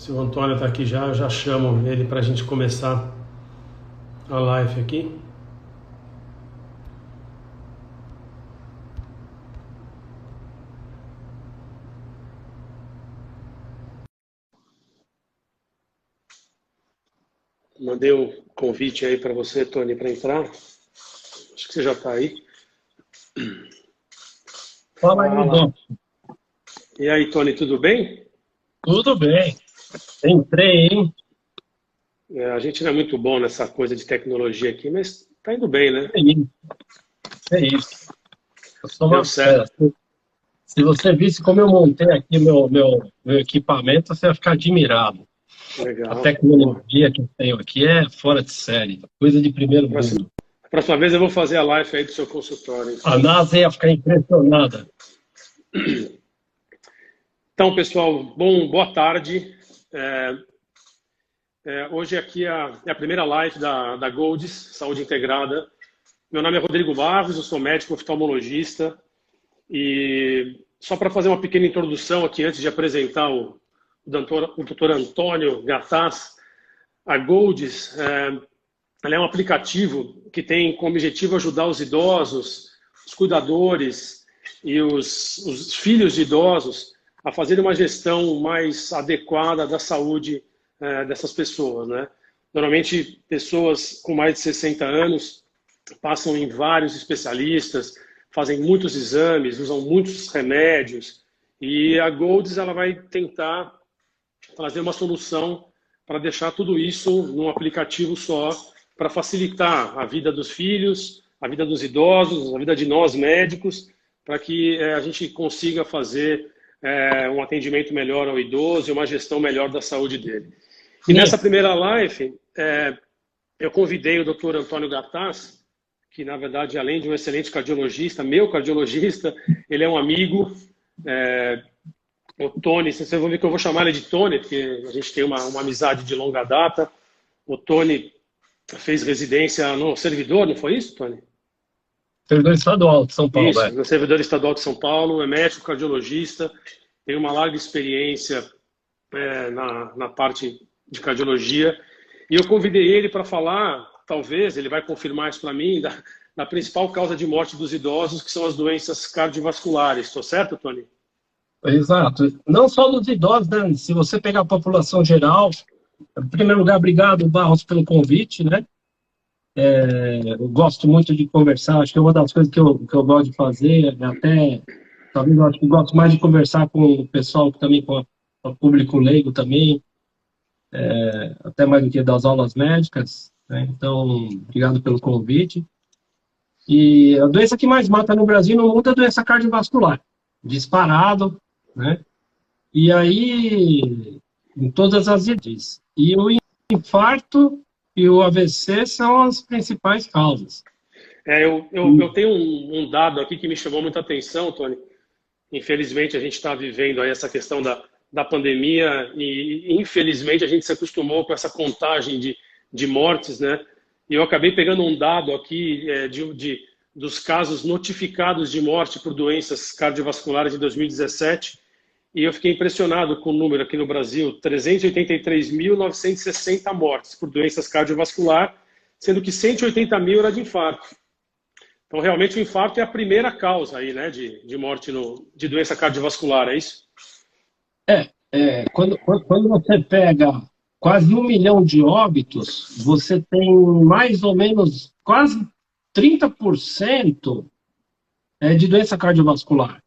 Se o Antônio está aqui já, eu já chamo ele para a gente começar a live aqui. Mandei um convite aí para você, Tony, para entrar. Acho que você já está aí. Fala aí, Fala. Dom. E aí, Tony, tudo bem? Tudo bem. Entrei, hein? A gente não é muito bom nessa coisa de tecnologia aqui, mas tá indo bem, né? É isso. É isso. Eu sou Deu uma fera. certo. Se você visse como eu montei aqui meu equipamento, você ia ficar admirado. A Legal. Pô, tecnologia que eu tenho aqui é fora de série. Coisa de primeiro mundo. a próxima vez eu vou fazer a live aí do seu consultório, A então. NASA ia ficar impressionada. Então, pessoal, boa tarde. Hoje aqui é a primeira live da Goldes, Saúde Integrada. Meu nome é Rodrigo Barros, eu sou médico oftalmologista e só para fazer uma pequena introdução aqui antes de apresentar o doutor Antônio Gattas, a Goldes, ela é um aplicativo que tem como objetivo ajudar os idosos, os cuidadores e os filhos de idosos a fazer uma gestão mais adequada da saúde dessas pessoas, né? Normalmente, pessoas com mais de 60 anos passam em vários especialistas, fazem muitos exames, usam muitos remédios, e a Golds ela vai tentar trazer uma solução para deixar tudo isso num aplicativo só, para facilitar a vida dos filhos, a vida dos idosos, a vida de nós médicos, para que a gente consiga fazer um atendimento melhor ao idoso e uma gestão melhor da saúde dele. E nessa Sim, primeira live, eu convidei o Dr. Antônio Gattas, que na verdade, além de um excelente cardiologista, meu cardiologista, ele é um amigo. O Tony, vocês vão ver que eu vou chamar ele de Tony, porque a gente tem uma amizade de longa data. O Tony fez residência no servidor, não foi isso, Tony? servidor estadual de São Paulo, Isso, é. no servidor estadual de São Paulo, é médico cardiologista, tem uma larga experiência na parte de cardiologia. E eu convidei ele para falar, talvez, ele vai confirmar isso para mim, da principal causa de morte dos idosos, que são as doenças cardiovasculares. Estou certo, Tony? Exato. Não só dos idosos, né? Se você pegar a população geral, em primeiro lugar, obrigado, Barros, pelo convite, né? Eu gosto muito de conversar, acho que é uma das coisas que eu gosto de fazer, até, talvez eu acho que gosto mais de conversar com o pessoal, também com o público leigo também, até mais do que das aulas médicas, né? Então, obrigado pelo convite. E a doença que mais mata no Brasil no mundo é a doença cardiovascular, disparado, né? E aí, em todas as idades. E o infarto e o AVC são as principais causas. Eu tenho um dado aqui que me chamou muita atenção, Tony. Infelizmente, a gente está vivendo aí essa questão da pandemia e, infelizmente, a gente se acostumou com essa contagem de mortes, né? E eu acabei pegando um dado aqui dos casos notificados de morte por doenças cardiovasculares de 2017 e eu fiquei impressionado com o número aqui no Brasil, 383.960 mortes por doenças cardiovasculares, sendo que 180 mil era de infarto. Então, realmente, o infarto é a primeira causa aí, né, de morte de doença cardiovascular, é isso? Quando você pega quase 1 milhão de óbitos, você tem mais ou menos quase 30% de doença cardiovascular.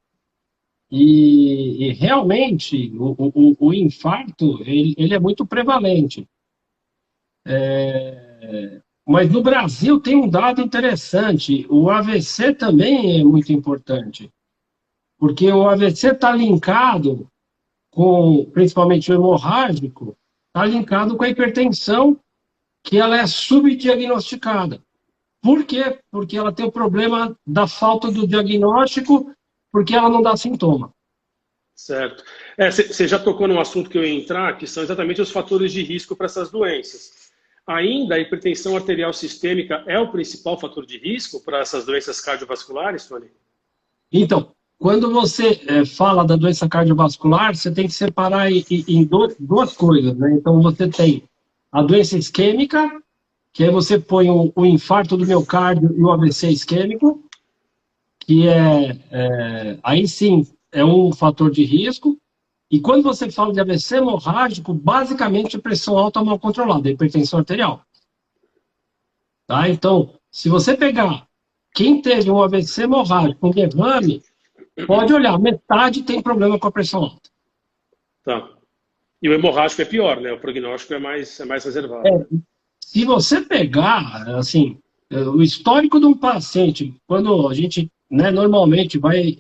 E realmente o infarto ele é muito prevalente. Mas no Brasil tem um dado interessante: o AVC também é muito importante, porque o AVC está linkado com, principalmente o hemorrágico, está linkado com a hipertensão, que ela é subdiagnosticada. Por quê? Porque ela tem o problema da falta do diagnóstico, porque ela não dá sintoma. Certo. Você já tocou num assunto que eu ia entrar, que são exatamente os fatores de risco para essas doenças. Ainda a hipertensão arterial sistêmica é o principal fator de risco para essas doenças cardiovasculares, Tony? Então, Quando você fala da doença cardiovascular, você tem que separar em duas coisas, né? Então, você tem a doença isquêmica, que aí você põe o infarto do miocárdio e o AVC isquêmico, que aí sim é um fator de risco. E quando você fala de AVC hemorrágico, basicamente pressão alta mal controlada, hipertensão arterial. Tá? Então, se você pegar quem teve um AVC hemorrágico, um derrame, pode olhar, metade tem problema com a pressão alta. Tá. E o hemorrágico é pior, né? O prognóstico é mais reservado. Se você pegar, assim, o histórico de um paciente, quando a gente, né, normalmente vai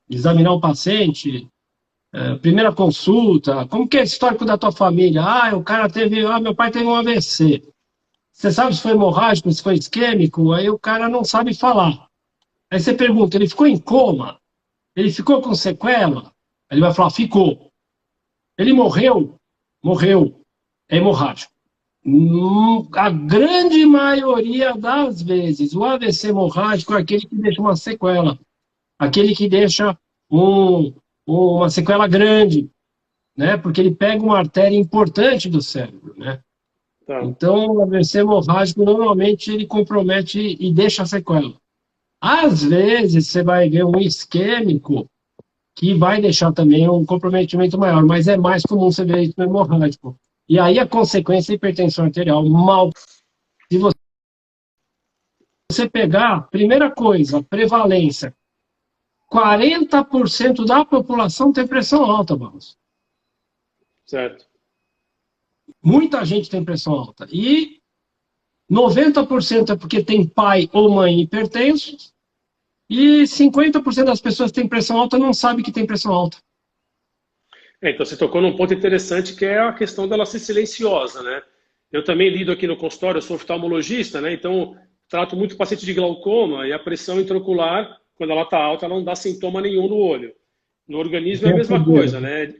examinar um paciente, primeira consulta, como que é o histórico da tua família? O cara teve, meu pai teve um AVC. Você sabe se foi hemorrágico, se foi isquêmico? Aí o cara não sabe falar. Aí você pergunta, ele ficou em coma? Ele ficou com sequela? Ele vai falar, ficou. Ele morreu? Morreu. É hemorrágico. A grande maioria das vezes, o AVC hemorrágico é aquele que deixa uma sequela. Aquele que deixa uma sequela grande, né? Porque ele pega uma artéria importante do cérebro, né? Tá. Então, o AVC hemorrágico, normalmente, ele compromete e deixa sequela. Às vezes, você vai ver um isquêmico que vai deixar também um comprometimento maior, mas é mais comum você ver isso no hemorrágico. E aí, a consequência é hipertensão arterial. Se você pegar, primeira coisa, prevalência, 40% da população tem pressão alta, Barros. Certo. Muita gente tem pressão alta. E 90% é porque tem pai ou mãe hipertensos. E 50% das pessoas que têm pressão alta não sabem que tem pressão alta. Então você tocou num ponto interessante que é a questão dela ser silenciosa, né? Eu também lido aqui no consultório, eu sou oftalmologista, né? Então trato muito paciente de glaucoma e a pressão intraocular, quando ela está alta, ela não dá sintoma nenhum no olho. No organismo é a mesma coisa, né?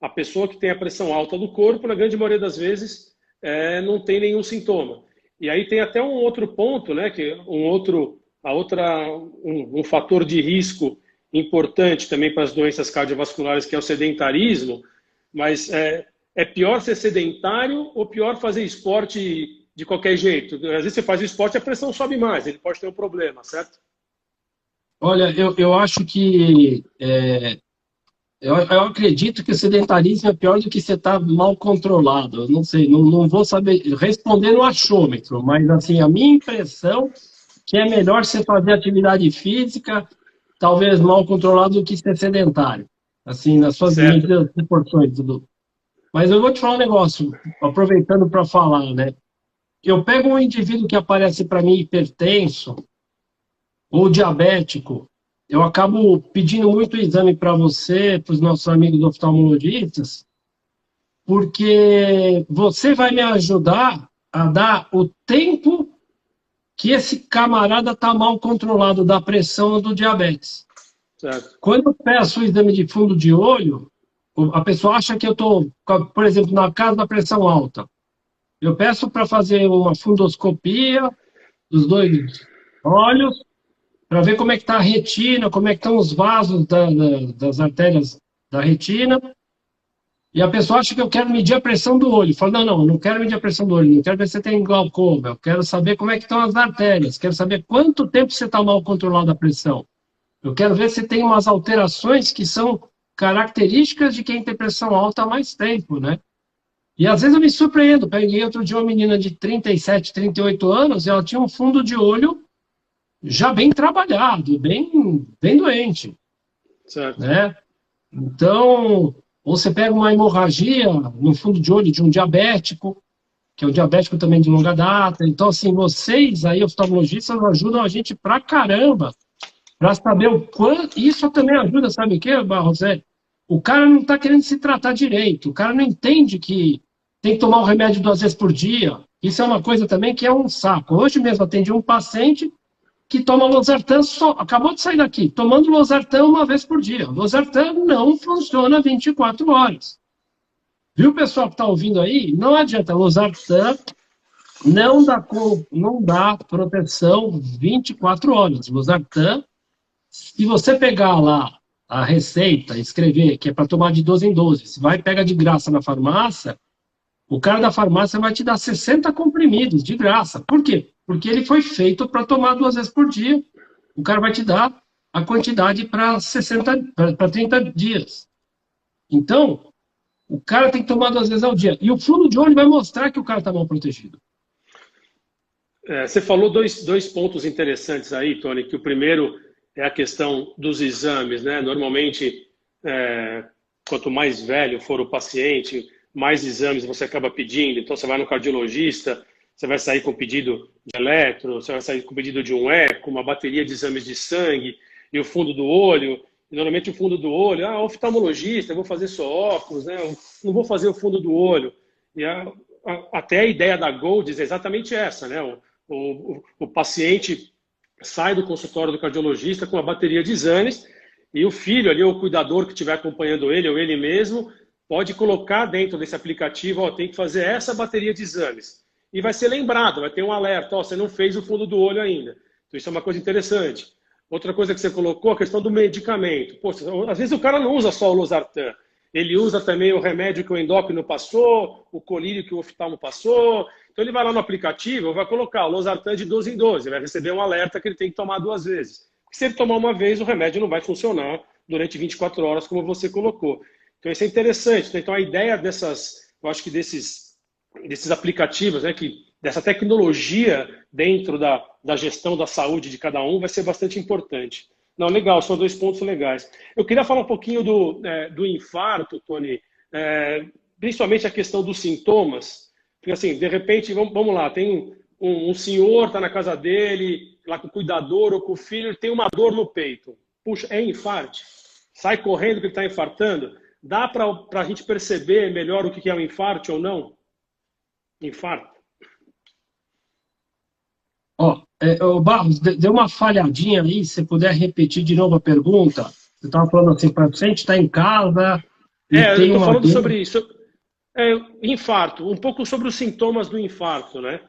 A pessoa que tem a pressão alta do corpo, na grande maioria das vezes, não tem nenhum sintoma. E aí tem até um outro ponto, né? Que um fator de risco importante também para as doenças cardiovasculares, que é o sedentarismo. Mas é pior ser sedentário ou pior fazer esporte de qualquer jeito? Às vezes você faz o esporte e a pressão sobe mais, ele pode ter um problema, certo? Olha, eu acho que eu acredito que o sedentarismo é pior do que você estar mal controlado. Eu não sei, não vou saber responder no achômetro, mas assim, a minha impressão que é melhor você fazer atividade física, talvez mal controlado, do que ser sedentário. Assim, nas suas medidas, proporções, tudo. Mas eu vou te falar um negócio, aproveitando para falar, né? Eu pego um indivíduo que aparece para mim hipertenso ou diabético, eu acabo pedindo muito exame para você, para os nossos amigos oftalmologistas, porque você vai me ajudar a dar o tempo que esse camarada está mal controlado da pressão ou do diabetes. Certo. Quando eu peço o exame de fundo de olho, a pessoa acha que eu estou, por exemplo, na casa da pressão alta. Eu peço para fazer uma fundoscopia dos dois olhos, para ver como é que está a retina, como é que estão os vasos das artérias da retina. E a pessoa acha que eu quero medir a pressão do olho. Fala, não, eu não quero medir a pressão do olho, não quero ver se você tem glaucoma, eu quero saber como é que estão as artérias, quero saber quanto tempo você está mal controlado a pressão. Eu quero ver se tem umas alterações que são características de quem tem pressão alta há mais tempo, né? E às vezes eu me surpreendo. Peguei outro dia uma menina de 37, 38 anos e ela tinha um fundo de olho já bem trabalhado, bem doente. Certo. Né? Então, ou você pega uma hemorragia no fundo de olho de um diabético, que é um diabético também de longa data. Então, assim, vocês aí, oftalmologistas, ajudam a gente pra caramba para saber o quanto. Isso também ajuda, sabe o que, Barros? O cara não está querendo se tratar direito, o cara não entende que tem que tomar o remédio 2 vezes por dia. Isso é uma coisa também que é um saco. Hoje mesmo atendi um paciente que toma losartan, acabou de sair daqui, tomando losartan 1 vez por dia. Losartan não funciona 24 horas. Viu, pessoal que está ouvindo aí? Não adianta, losartan não dá proteção 24 horas. Losartan Se você pegar lá a receita, escrever que é para tomar de 12 em 12, você vai e pega de graça na farmácia, o cara da farmácia vai te dar 60 comprimidos de graça. Por quê? Porque ele foi feito para tomar 2 vezes por dia. O cara vai te dar a quantidade para 30 dias. Então, o cara tem que tomar 2 vezes ao dia. E o fundo de olho vai mostrar que o cara está mal protegido. Você falou dois pontos interessantes aí, Tony, que o primeiro é a questão dos exames, né? Normalmente, quanto mais velho for o paciente, mais exames você acaba pedindo. Então, você vai no cardiologista, você vai sair com pedido de eletro, você vai sair com pedido de um eco, uma bateria de exames de sangue, e o fundo do olho. E, normalmente, o fundo do olho, oftalmologista, eu vou fazer só óculos, né? Eu não vou fazer o fundo do olho. E até a ideia da Gold é exatamente essa, né? O paciente sai do consultório do cardiologista com a bateria de exames e o filho ali, o cuidador que estiver acompanhando ele ou ele mesmo, pode colocar dentro desse aplicativo, tem que fazer essa bateria de exames. E vai ser lembrado, vai ter um alerta, você não fez o fundo do olho ainda. Então isso é uma coisa interessante. Outra coisa que você colocou, a questão do medicamento. Poxa, às vezes o cara não usa só o losartan. Ele usa também o remédio que o endócrino passou, o colírio que o oftalmo passou. Então ele vai lá no aplicativo, vai colocar o losartan de 12 em 12, vai receber um alerta que ele tem que tomar 2 vezes. Se ele tomar uma vez, o remédio não vai funcionar durante 24 horas, como você colocou. Então isso é interessante. Então a ideia eu acho que desses aplicativos, né, dessa tecnologia dentro da gestão da saúde de cada um vai ser bastante importante. Não, legal, são 2 pontos legais. Eu queria falar um pouquinho do infarto, Tony, principalmente a questão dos sintomas. Porque, assim, de repente, vamos lá, tem um senhor, está na casa dele, lá com o cuidador ou com o filho, ele tem uma dor no peito. Puxa, é infarto? Sai correndo que ele está infartando? Dá para a gente perceber melhor o que é um infarto ou não? Infarto. Barros, deu uma falhadinha aí, se você puder repetir de novo a pergunta. Você estava falando assim, para o paciente está em casa e eu tem estou uma falando dor... sobre isso. Infarto, um pouco sobre os sintomas do infarto, né?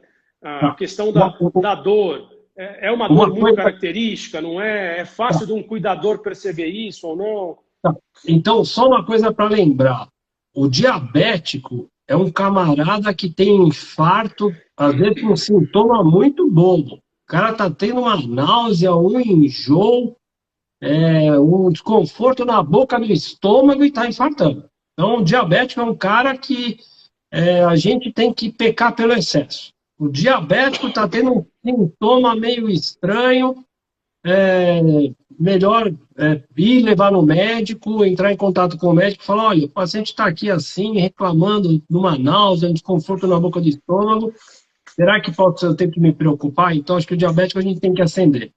A questão da dor. É uma dor muito característica, não é? É fácil de um cuidador perceber isso ou não? Então, só uma coisa para lembrar. O diabético é um camarada que tem infarto, às vezes com um sintoma muito bobo. O cara está tendo uma náusea, um enjoo, um desconforto na boca, no estômago e está infartando. Então, o diabético é um cara que a gente tem que pecar pelo excesso. O diabético está tendo um sintoma meio estranho, melhor ir levar no médico, entrar em contato com o médico e falar, olha, o paciente está aqui assim, reclamando de uma náusea, um desconforto na boca do estômago, será que eu tenho que me preocupar? Então, acho que o diabético a gente tem que acender.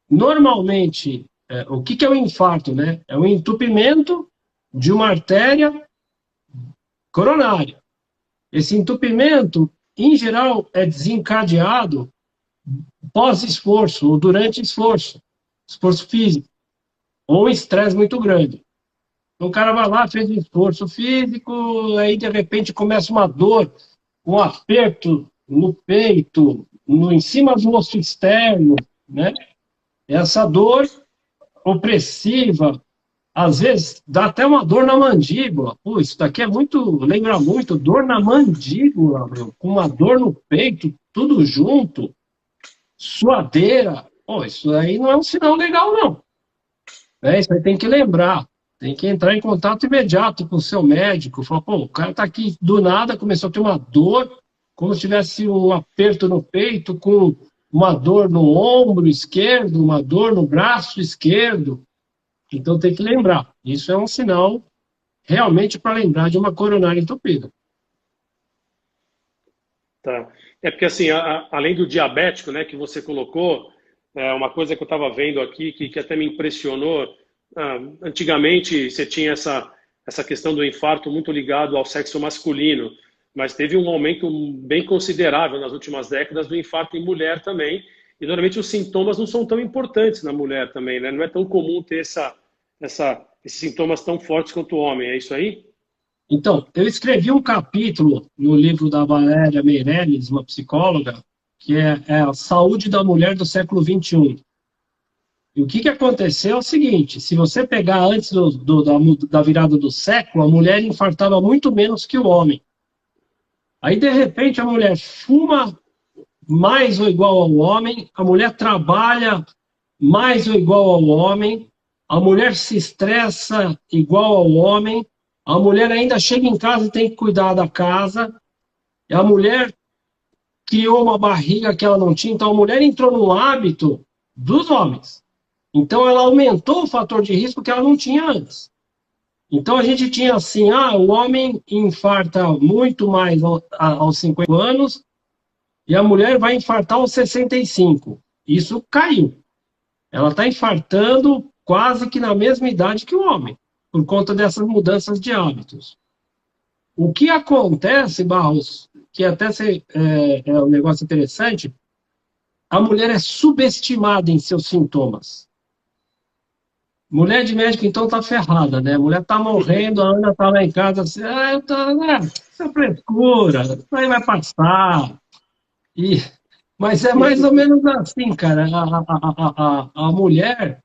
Normalmente, o que é o infarto, né? É o entupimento de uma artéria coronária. Esse entupimento, em geral, é desencadeado pós-esforço ou durante esforço físico, ou um estresse muito grande. Então, o cara vai lá, fez um esforço físico, aí de repente começa uma dor, um aperto no peito, em cima do osso externo, né? Essa dor opressiva, às vezes dá até uma dor na mandíbula. Pô, isso daqui lembra muito, dor na mandíbula, meu, com uma dor no peito, tudo junto, suadeira. Pô, isso aí não é um sinal legal, não. Isso aí tem que lembrar. Tem que entrar em contato imediato com o seu médico. Falar, pô, o cara tá aqui do nada, começou a ter uma dor, como se tivesse um aperto no peito, com uma dor no ombro esquerdo, uma dor no braço esquerdo. Então tem que lembrar. Isso é um sinal realmente para lembrar de uma coronária entupida. Tá. Porque assim, além do diabético, né, que você colocou, uma coisa que eu estava vendo aqui que até me impressionou, antigamente você tinha essa questão do infarto muito ligado ao sexo masculino, mas teve um aumento bem considerável nas últimas décadas do infarto em mulher também, e normalmente os sintomas não são tão importantes na mulher também, né? Não é tão comum ter esses sintomas tão fortes quanto o homem, é isso aí? Então, eu escrevi um capítulo no livro da Valéria Meirelles, uma psicóloga, que é a Saúde da Mulher do século XXI. E o que aconteceu é o seguinte, se você pegar antes da virada do século, a mulher infartava muito menos que o homem. Aí, de repente, a mulher fuma mais ou igual ao homem, a mulher trabalha mais ou igual ao homem, a mulher se estressa igual ao homem, a mulher ainda chega em casa e tem que cuidar da casa, e a mulher criou uma barriga que ela não tinha, então a mulher entrou no hábito dos homens. Então ela aumentou o fator de risco que ela não tinha antes. Então a gente tinha assim, o homem infarta muito mais aos 50 anos e a mulher vai infartar aos 65. Isso caiu. Ela está infartando quase que na mesma idade que o homem, por conta dessas mudanças de hábitos. O que acontece, Barros, que até é um negócio interessante, a mulher é subestimada em seus sintomas. Mulher de médico, então, tá ferrada, né? A mulher tá morrendo, a Ana tá lá em casa assim, isso é frescura, isso aí vai passar. Mas é mais ou menos assim, cara. A mulher,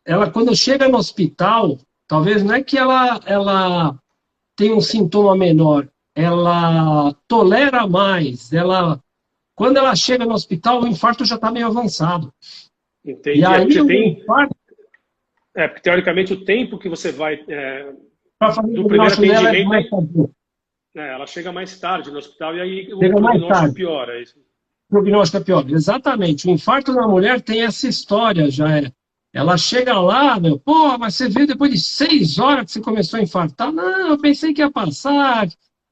ela quando chega no hospital, talvez não é que ela tem um sintoma menor, ela tolera mais, quando ela chega no hospital, o infarto já está meio avançado. Entendi. E aí, porque teoricamente o tempo que você vai para fazer do o primeiro dela é atendimento, mais tardio. ela chega mais tarde no hospital e aí o Chega mais prognóstico tarde. piora. É isso? O prognóstico é pior. Exatamente. O infarto na mulher tem essa história, já é. Ela chega lá, mas você veio depois de 6 horas que você começou a infartar? Não, eu pensei que ia passar.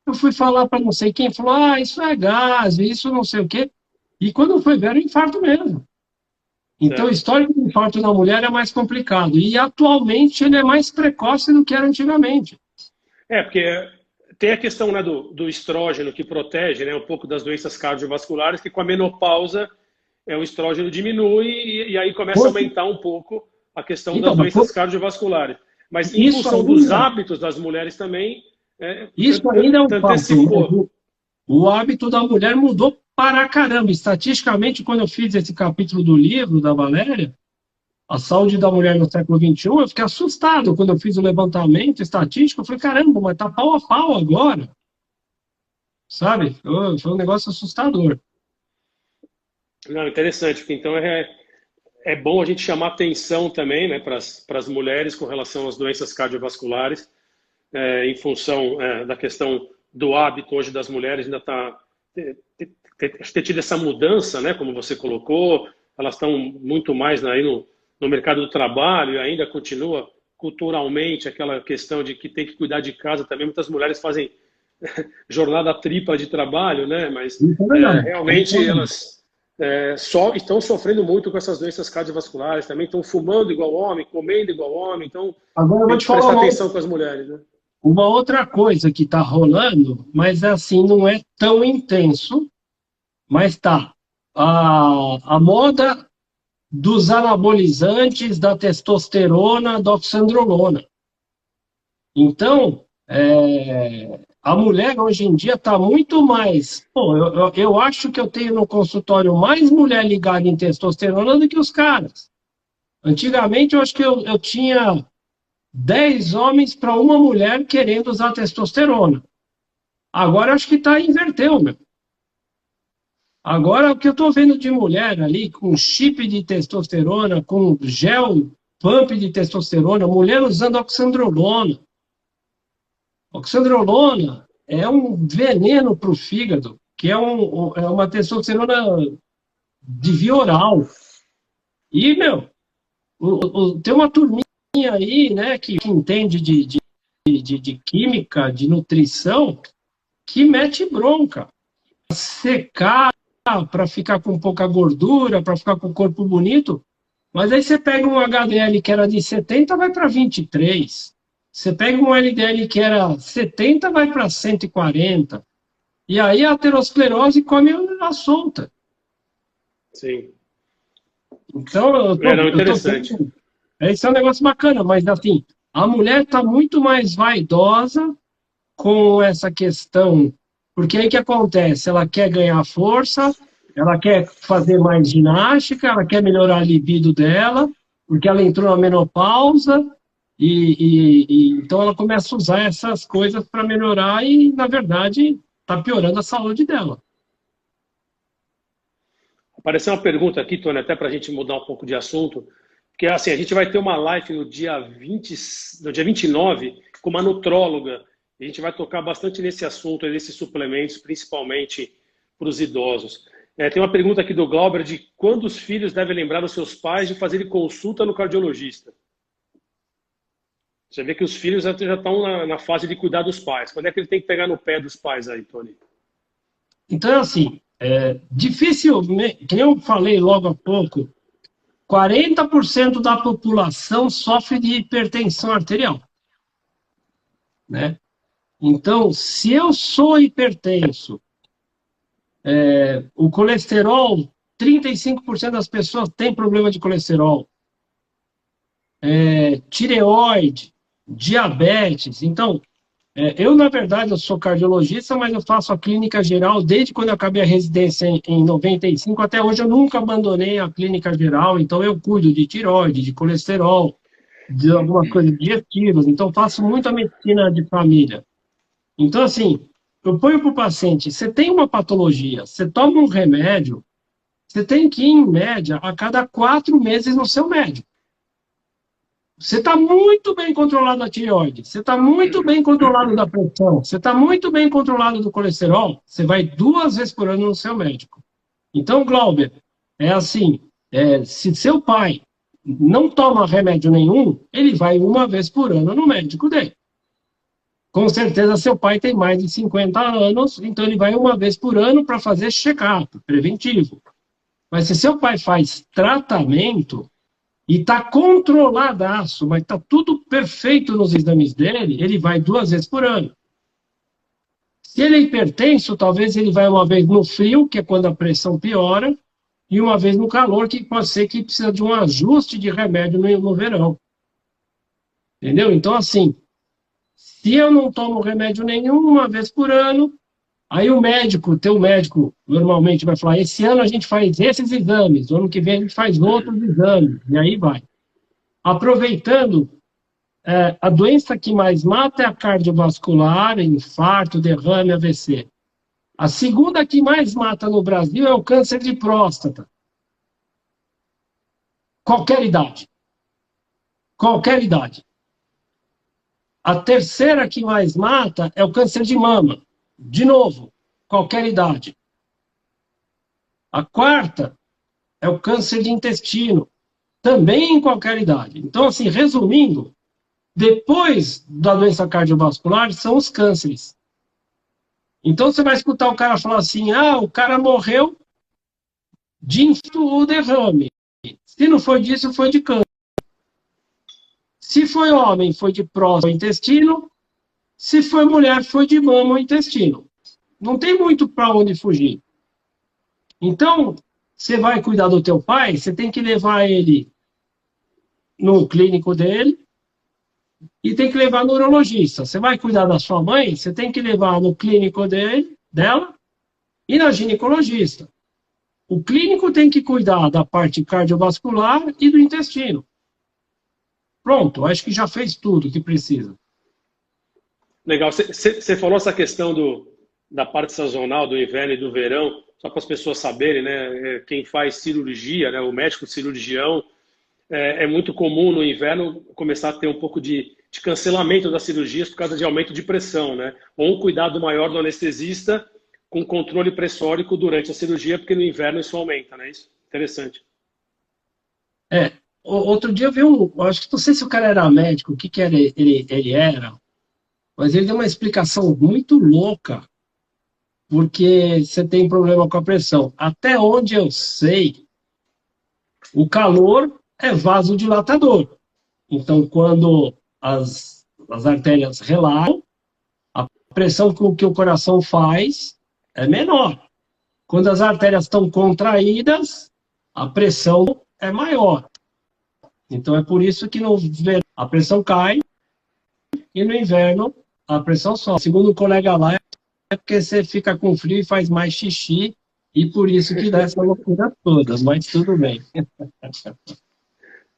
Eu fui falar para não sei quem, falou, isso é gás, isso não sei o quê. E quando foi ver, era infarto mesmo. Então, o histórico do infarto na mulher é mais complicado. E, atualmente, ele é mais precoce do que era antigamente. Porque tem a questão, né, do estrógeno que protege, né, um pouco das doenças cardiovasculares, que com a menopausa o estrógeno diminui e aí começa a aumentar um pouco a questão das doenças cardiovasculares. Mas em função dos hábitos das mulheres também... Isso ainda é um fato. O hábito da mulher mudou para caramba. Estatisticamente, quando eu fiz esse capítulo do livro da Valéria, A Saúde da Mulher no Século XXI, eu fiquei assustado quando eu fiz o levantamento estatístico. Eu falei, caramba, mas tá pau a pau agora. Sabe? Foi um negócio assustador. Não, interessante, porque então é bom a gente chamar atenção também, né, para as mulheres com relação às doenças cardiovasculares, em função da questão do hábito hoje das mulheres, ainda ter tido essa mudança, né, como você colocou, elas estão muito mais aí no mercado do trabalho e ainda continua culturalmente aquela questão de que tem que cuidar de casa também. Muitas mulheres fazem jornada tripla de trabalho, né, mas realmente elas estão sofrendo muito com essas doenças cardiovasculares, também estão fumando igual homem, comendo igual homem, então agora eu vou tem que prestar atenção com as mulheres, né? Uma outra coisa que está rolando, mas assim, não é tão intenso, mas tá. A moda dos anabolizantes, da testosterona, da oxandrolona. Então, a mulher hoje em dia está muito mais... eu acho que eu tenho no consultório mais mulher ligada em testosterona do que os caras. Antigamente, eu acho que eu tinha 10 homens para uma mulher querendo usar testosterona. Agora, acho que inverteu, meu. Agora, o que eu estou vendo de mulher ali, com chip de testosterona, com gel pump de testosterona, mulher usando oxandrolona. Oxandrolona é um veneno para o fígado, que é uma testosterona de via oral. E, meu, tem uma turminha aí, né, que entende de química, de nutrição, que mete bronca. Secar, para ficar com pouca gordura, para ficar com o corpo bonito, mas aí você pega um HDL que era de 70, vai para 23. Você pega um LDL que era 70, vai para 140. E aí a aterosclerose come a solta. Sim. Então, interessante. Esse é um negócio bacana, mas assim, a mulher está muito mais vaidosa com essa questão, porque aí o que acontece? Ela quer ganhar força, ela quer fazer mais ginástica, ela quer melhorar a libido dela, porque ela entrou na menopausa, então ela começa a usar essas coisas para melhorar e, na verdade, está piorando a saúde dela. Apareceu uma pergunta aqui, Tony, até para a gente mudar um pouco de assunto, que é assim, a gente vai ter uma live no dia 29 com uma nutróloga. A gente vai tocar bastante nesse assunto, nesses suplementos, principalmente para os idosos. Tem uma pergunta aqui do Glauber de quando os filhos devem lembrar dos seus pais de fazerem consulta no cardiologista. Você vê que os filhos já estão na fase de cuidar dos pais. Quando é que ele tem que pegar no pé dos pais aí, Tony? Então, assim, dificilmente, que eu falei logo há pouco, 40% da população sofre de hipertensão arterial, né? Então, se eu sou hipertenso, o colesterol, 35% das pessoas têm problema de colesterol, tireoide, diabetes. Então, eu, na verdade, eu sou cardiologista, mas eu faço a clínica geral desde quando eu acabei a residência em 95, até hoje eu nunca abandonei a clínica geral, então eu cuido de tireoide, de colesterol, de algumas coisas digestivas, então faço muito a medicina de família. Então, assim, eu ponho para o paciente, você tem uma patologia, você toma um remédio, você tem que ir, em média, a cada 4 meses no seu médico. Você está muito bem controlado da tireoide, você está muito bem controlado da pressão, você está muito bem controlado do colesterol, você vai 2 vezes por ano no seu médico. Então, Glauber, é assim, se seu pai não toma remédio nenhum, ele vai 1 vez por ano no médico dele. Com certeza seu pai tem mais de 50 anos, então ele vai 1 vez por ano para fazer check-up preventivo. Mas se seu pai faz tratamento e está controladaço, mas está tudo perfeito nos exames dele, ele vai 2 vezes por ano. Se ele é hipertenso, talvez ele vai 1 vez no frio, que é quando a pressão piora, e 1 vez no calor, que pode ser que precisa de um ajuste de remédio no verão. Entendeu? Então, assim, se eu não tomo remédio nenhum 1 vez por ano, aí teu médico normalmente vai falar, esse ano a gente faz esses exames, ano que vem a gente faz outros exames, e aí vai. Aproveitando, a doença que mais mata é a cardiovascular, infarto, derrame, AVC. A segunda que mais mata no Brasil é o câncer de próstata. Qualquer idade. Qualquer idade. A terceira que mais mata é o câncer de mama. De novo, qualquer idade. A quarta é o câncer de intestino, também em qualquer idade. Então, assim, resumindo, depois da doença cardiovascular são os cânceres. Então, você vai escutar o cara falar assim, o cara morreu de infarto ou derrame. Se não foi disso, foi de câncer. Se foi homem, foi de próstata ou intestino. Se foi mulher, foi de mama ou intestino. Não tem muito para onde fugir. Então, você vai cuidar do teu pai, você tem que levar ele no clínico dele e tem que levar no urologista. Você vai cuidar da sua mãe, você tem que levar no clínico dela e na ginecologista. O clínico tem que cuidar da parte cardiovascular e do intestino. Pronto, acho que já fez tudo que precisa. Legal. Você falou essa questão da parte sazonal, do inverno e do verão, só para as pessoas saberem, né? Quem faz cirurgia, né? O médico cirurgião, é muito comum no inverno começar a ter um pouco de cancelamento das cirurgias por causa de aumento de pressão, né? Ou um cuidado maior do anestesista com controle pressórico durante a cirurgia, porque no inverno isso aumenta, né? Isso interessante. Outro dia eu vi acho que não sei se o cara era médico, o que ele era, mas ele deu uma explicação muito louca, porque você tem problema com a pressão. Até onde eu sei, o calor é vasodilatador. Então, quando as artérias relaxam, a pressão que o coração faz é menor. Quando as artérias estão contraídas, a pressão é maior. Então, é por isso que no verão a pressão cai e no inverno a pressão sobe. Segundo um colega lá, é porque você fica com frio e faz mais xixi E por isso que dá essa loucura toda, mas tudo bem.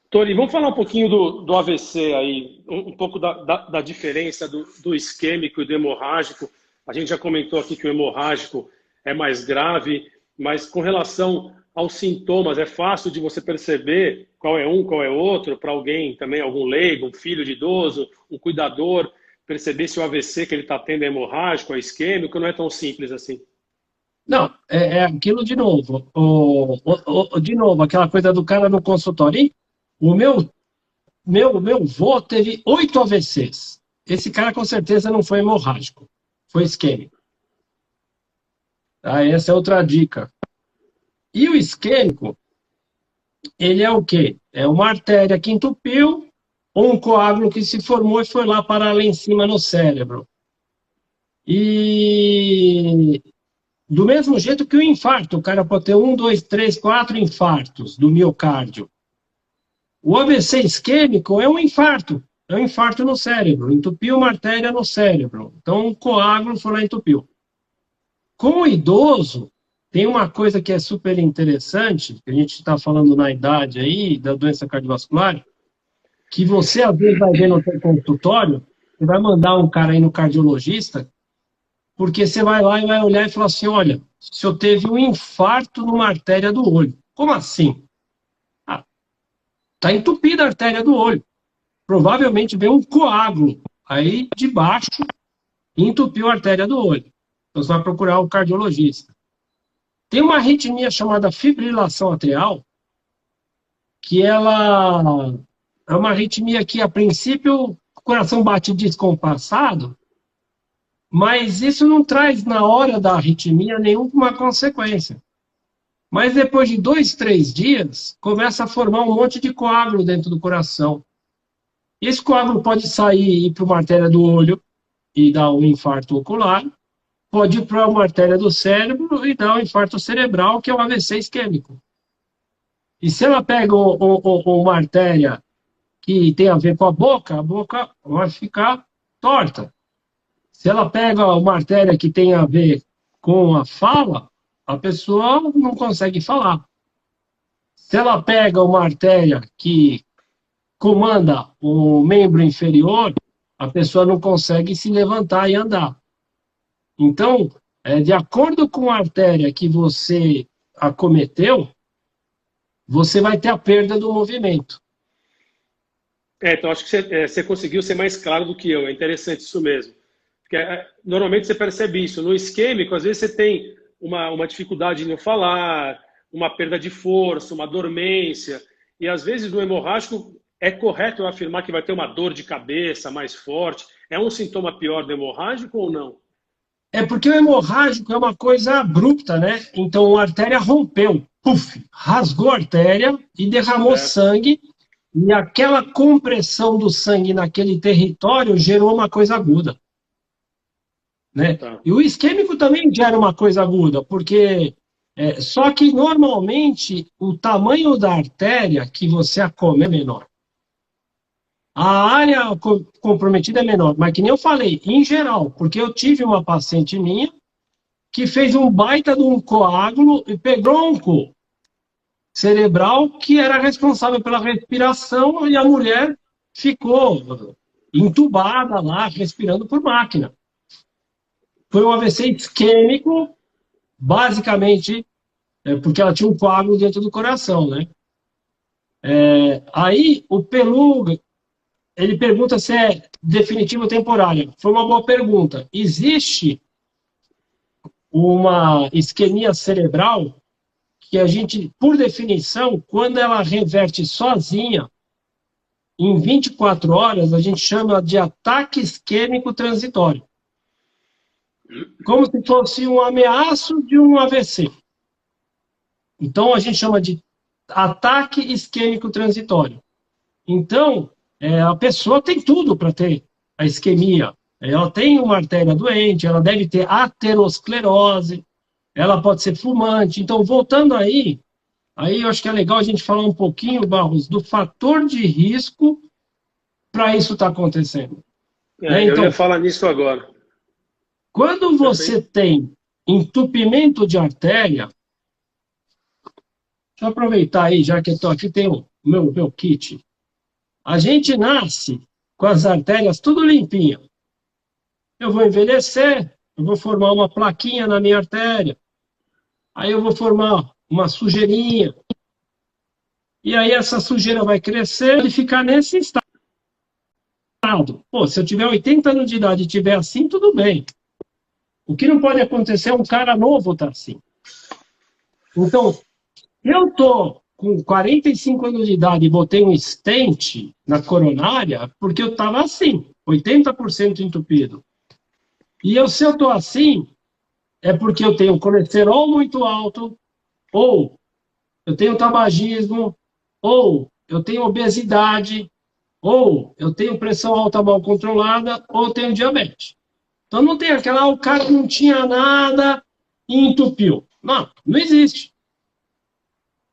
Tony, vamos falar um pouquinho do AVC aí, um pouco da diferença do isquêmico e do hemorrágico. A gente já comentou aqui que o hemorrágico é mais grave, mas com relação aos sintomas, é fácil de você perceber qual é um, qual é outro, para alguém também, algum leigo, um filho de idoso, um cuidador, perceber se o AVC que ele está tendo é hemorrágico, é isquêmico, não é tão simples assim. Não, é aquilo de novo. De novo, aquela coisa do cara no consultório. E o meu vô teve 8 AVCs. Esse cara com certeza não foi hemorrágico, foi isquêmico. Tá? Essa é outra dica. E o isquêmico, ele é o quê? É uma artéria que entupiu ou um coágulo que se formou e foi lá parar lá em cima no cérebro. E do mesmo jeito que o infarto, o cara pode ter 1, 2, 3, 4 infartos do miocárdio. O AVC isquêmico é um infarto no cérebro, entupiu uma artéria no cérebro. Então, um coágulo foi lá e entupiu. Com o idoso, tem uma coisa que é super interessante, que a gente está falando na idade aí, da doença cardiovascular, que você às vezes vai ver no seu consultório, você vai mandar um cara aí no cardiologista, porque você vai lá e vai olhar e falar assim, olha, o senhor teve um infarto numa artéria do olho. Como assim? Está entupida a artéria do olho. Provavelmente veio um coágulo aí de baixo e entupiu a artéria do olho. Então você vai procurar o cardiologista. Tem uma arritmia chamada fibrilação atrial, que ela é uma arritmia que, a princípio, o coração bate descompassado, mas isso não traz, na hora da arritmia, nenhuma consequência. Mas depois de 2, 3 dias, começa a formar um monte de coágulo dentro do coração. Esse coágulo pode sair e ir para uma artéria do olho e dar um infarto ocular, pode ir para uma artéria do cérebro e dar um infarto cerebral, que é o AVC isquêmico. E se ela pega uma artéria que tem a ver com a boca vai ficar torta. Se ela pega uma artéria que tem a ver com a fala, a pessoa não consegue falar. Se ela pega uma artéria que comanda o membro inferior, a pessoa não consegue se levantar e andar. Então, de acordo com a artéria que você acometeu, você vai ter a perda do movimento. Então acho que você conseguiu ser mais claro do que eu. É interessante isso mesmo. Porque, normalmente você percebe isso. No isquêmico, às vezes você tem uma dificuldade em não falar, uma perda de força, uma dormência. E às vezes no hemorrágico é correto eu afirmar que vai ter uma dor de cabeça mais forte. É um sintoma pior do hemorrágico ou não? É porque o hemorrágico é uma coisa abrupta, né? Então a artéria rompeu, puf, rasgou a artéria e derramou sangue. E aquela compressão do sangue naquele território gerou uma coisa aguda. Né? Tá. E o isquêmico também gera uma coisa aguda, porque só que normalmente o tamanho da artéria que você acome é menor. A área comprometida é menor, mas que nem eu falei, em geral, porque eu tive uma paciente minha que fez um baita de um coágulo e pegou um cerebral que era responsável pela respiração e a mulher ficou entubada lá, respirando por máquina. Foi um AVC isquêmico, basicamente, porque ela tinha um coágulo dentro do coração, né? Aí, o Peluga, ele pergunta se é definitivo ou temporário. Foi uma boa pergunta. Existe uma isquemia cerebral que a gente, por definição, quando ela reverte sozinha, em 24 horas, a gente chama de ataque isquêmico transitório. Como se fosse um ameaço de um AVC. Então, a gente chama de ataque isquêmico transitório. Então, a pessoa tem tudo para ter a isquemia. Ela tem uma artéria doente, ela deve ter aterosclerose, ela pode ser fumante. Então, voltando aí eu acho que é legal a gente falar um pouquinho, Barros, do fator de risco para isso estar acontecendo. Então, eu ia falar nisso agora. Quando você tem entupimento de artéria, eu aproveitar aí, já que eu estou aqui, tem o meu kit. A gente nasce com as artérias tudo limpinho. Eu vou envelhecer, eu vou formar uma plaquinha na minha artéria, aí eu vou formar uma sujeirinha, e aí essa sujeira vai crescer e ficar nesse estado. Pô, se eu tiver 80 anos de idade e tiver assim, tudo bem. O que não pode acontecer é um cara novo estar assim. Então, eu estou com 45 anos de idade e botei um stent na coronária porque eu estava assim, 80% entupido. E se eu estou assim, é porque eu tenho colesterol muito alto, ou eu tenho tabagismo, ou eu tenho obesidade, ou eu tenho pressão alta mal controlada, ou eu tenho diabetes. Então não tem aquela, o cara não tinha nada e entupiu. Não, não existe.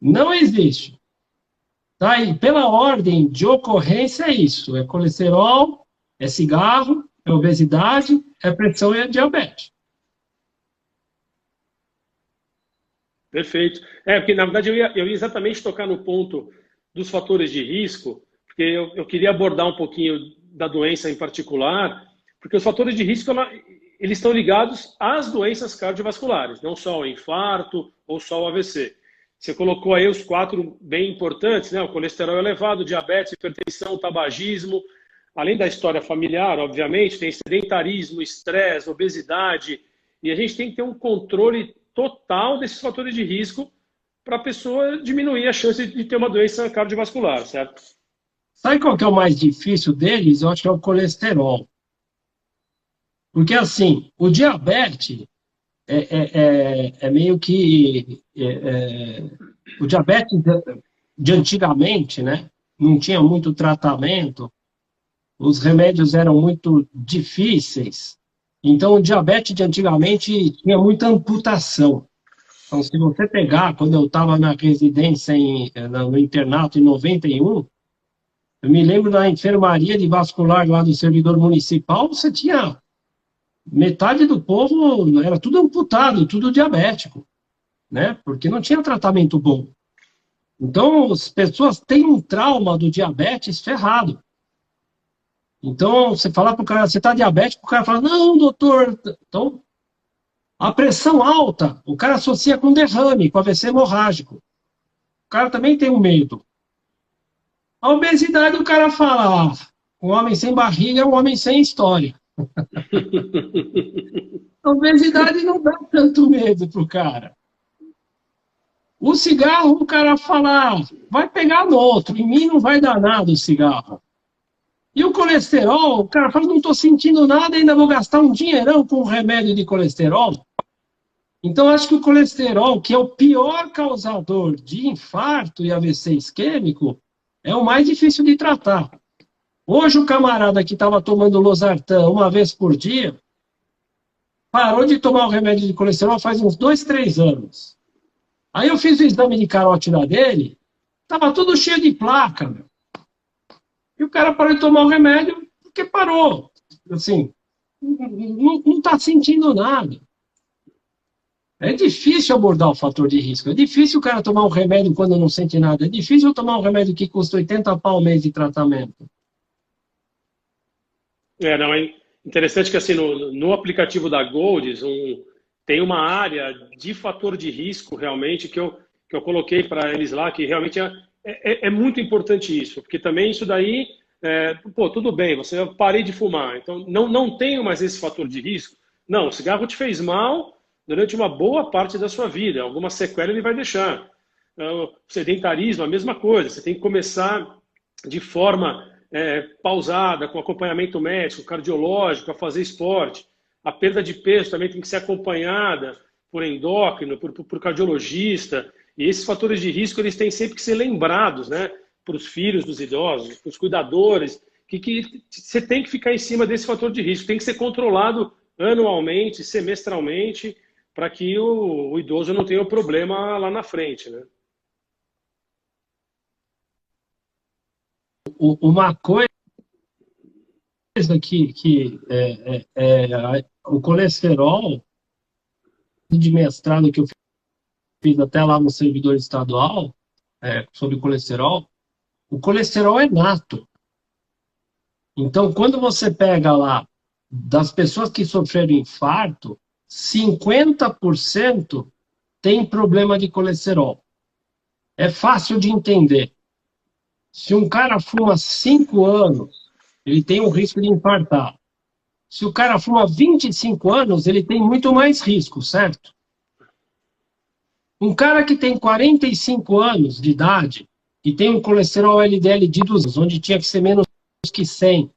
Não existe. Tá? E pela ordem de ocorrência é isso. É colesterol, é cigarro, é obesidade, é pressão e é diabetes. Perfeito. Porque na verdade eu ia exatamente tocar no ponto dos fatores de risco, porque eu queria abordar um pouquinho da doença em particular, porque os fatores de risco eles estão ligados às doenças cardiovasculares, não só o infarto ou só o AVC. Você colocou aí os 4 bem importantes, né? O colesterol elevado, diabetes, hipertensão, tabagismo. Além da história familiar, obviamente, tem sedentarismo, estresse, obesidade. E a gente tem que ter um controle total desses fatores de risco para a pessoa diminuir a chance de ter uma doença cardiovascular, certo? Sabe qual que é o mais difícil deles? Eu acho que é o colesterol. Porque, assim, o diabetes é meio que... o diabetes de antigamente, né? Não tinha muito tratamento, os remédios eram muito difíceis. Então, o diabetes de antigamente tinha muita amputação. Então, se você pegar, quando eu estava na residência, no internato, em 91, eu me lembro da enfermaria de vascular lá do servidor municipal, você tinha metade do povo, era tudo amputado, tudo diabético, né? Porque não tinha tratamento bom. Então, as pessoas têm um trauma do diabetes ferrado. Então, você falar para o cara, você está diabético, o cara fala, não, doutor. Então, a pressão alta, o cara associa com derrame, com AVC hemorrágico. O cara também tem um medo. A obesidade, o cara fala, um homem sem barriga é um homem sem história. A obesidade não dá tanto medo pro cara. O cigarro, o cara fala, vai pegar no outro, em mim não vai dar nada o cigarro. E o colesterol, o cara fala, não estou sentindo nada, ainda vou gastar um dinheirão com um remédio de colesterol. Então, acho que o colesterol, que é o pior causador de infarto e AVC isquêmico, é o mais difícil de tratar. Hoje, o camarada que estava tomando losartan uma vez por dia, parou de tomar o remédio de colesterol faz uns 2, 3 anos. Aí eu fiz o exame de carótida dele, estava tudo cheio de placa, meu. E o cara parou de tomar o remédio porque parou. Assim, não está sentindo nada. É difícil abordar o fator de risco. É difícil o cara tomar um remédio quando não sente nada. É difícil tomar um remédio que custa 80 pau ao mês de tratamento. Não, é interessante que assim, no aplicativo da Golds, tem uma área de fator de risco realmente que eu coloquei para eles lá, que realmente é muito importante isso, porque também isso daí, tudo bem, eu parei de fumar, então não tenho mais esse fator de risco. Não, o cigarro te fez mal durante uma boa parte da sua vida, alguma sequela ele vai deixar. O sedentarismo, a mesma coisa, você tem que começar de forma pausada, com acompanhamento médico, cardiológico, a fazer esporte. A perda de peso também tem que ser acompanhada por endócrino, por cardiologista. E esses fatores de risco eles têm sempre que ser lembrados, né, para os filhos dos idosos, para os cuidadores, que você tem que ficar em cima desse fator de risco. Tem que ser controlado anualmente, semestralmente, para que o idoso não tenha o problema lá na frente, né? Uma coisa que o colesterol de mestrado que eu fiz até lá no servidor estadual, sobre o colesterol é nato. Então, quando você pega lá, das pessoas que sofreram infarto, 50% tem problema de colesterol. É fácil de entender. Se um cara fuma 5 anos, ele tem um risco de infartar. Se o cara fuma 25 anos, ele tem muito mais risco, certo? Um cara que tem 45 anos de idade e tem um colesterol LDL de 200, onde tinha que ser menos que 100.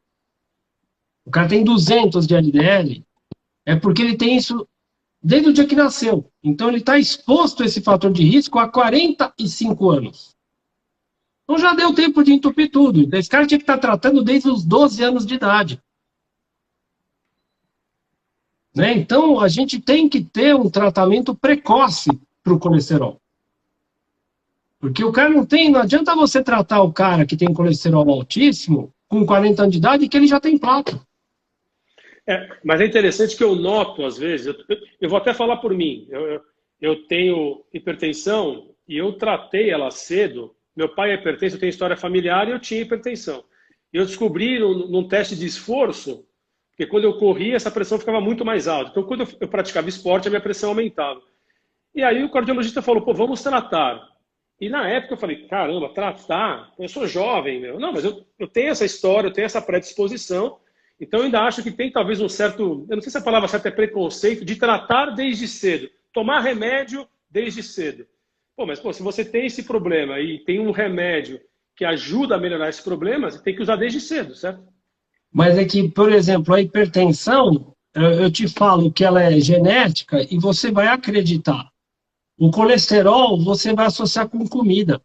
O cara tem 200 de LDL, é porque ele tem isso desde o dia que nasceu. Então ele está exposto a esse fator de risco há 45 anos. Então já deu tempo de entupir tudo. Então, esse cara tinha que estar tratando desde os 12 anos de idade. Né? Então a gente tem que ter um tratamento precoce para o colesterol. Porque o cara não adianta você tratar o cara que tem colesterol altíssimo com 40 anos de idade que ele já tem placa. Mas é interessante que eu noto, às vezes, eu vou até falar por mim, eu tenho hipertensão e eu tratei ela cedo. Meu pai é hipertenso, eu tenho história familiar e eu tinha hipertensão. E eu descobri num teste de esforço, porque quando eu corria, essa pressão ficava muito mais alta. Então, quando eu praticava esporte, a minha pressão aumentava. E aí o cardiologista falou, pô, vamos tratar. E na época eu falei, caramba, tratar? Eu sou jovem, meu. Não, mas eu tenho essa história, eu tenho essa predisposição. Então eu ainda acho que tem talvez um certo, eu não sei se a palavra certa é preconceito, de tratar desde cedo. Tomar remédio desde cedo. Pô, mas se você tem esse problema e tem um remédio que ajuda a melhorar esse problema, você tem que usar desde cedo, certo? Mas é que, por exemplo, a hipertensão, eu te falo que ela é genética e você vai acreditar. O colesterol você vai associar com comida.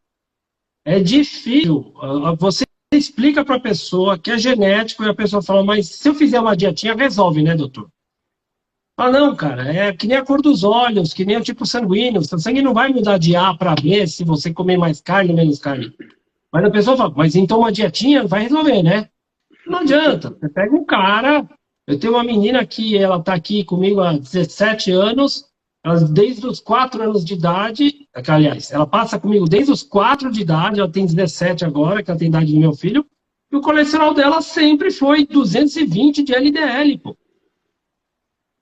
É difícil. Você explica para a pessoa que é genético e a pessoa fala, mas se eu fizer uma dietinha, resolve, né, doutor? Ah, não, cara, é que nem a cor dos olhos, que nem o tipo sanguíneo. O sangue não vai mudar de A para B se você comer mais carne ou menos carne. Mas a pessoa fala, mas então uma dietinha vai resolver, né? Não adianta. Você pega um cara... Eu tenho uma menina que ela está aqui comigo há 17 anos, desde os 4 anos de idade, aliás, ela passa comigo desde os 4 de idade, ela tem 17 agora, que ela tem a idade do meu filho, e o colesterol dela sempre foi 220 de LDL, pô.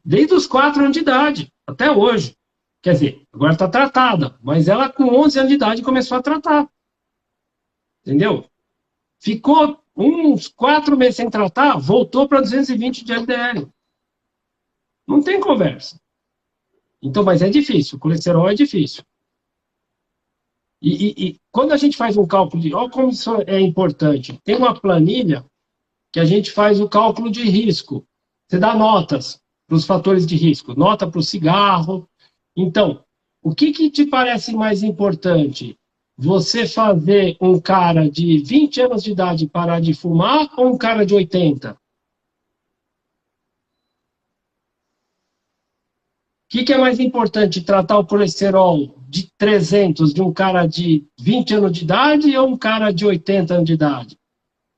Desde os 4 anos de idade, até hoje. Quer dizer, agora está tratada, mas ela com 11 anos de idade começou a tratar. Entendeu? Ficou uns 4 meses sem tratar, voltou para 220 de LDL. Não tem conversa. Então, mas é difícil, o colesterol é difícil. E quando a gente faz um cálculo de... Olha como isso é importante. Tem uma planilha que a gente faz o cálculo de risco. Você dá notas para os fatores de risco. Nota para o cigarro. Então, o que te parece mais importante? Você fazer um cara de 20 anos de idade parar de fumar ou um cara de 80? O que é mais importante, tratar o colesterol de 300 de um cara de 20 anos de idade ou um cara de 80 anos de idade?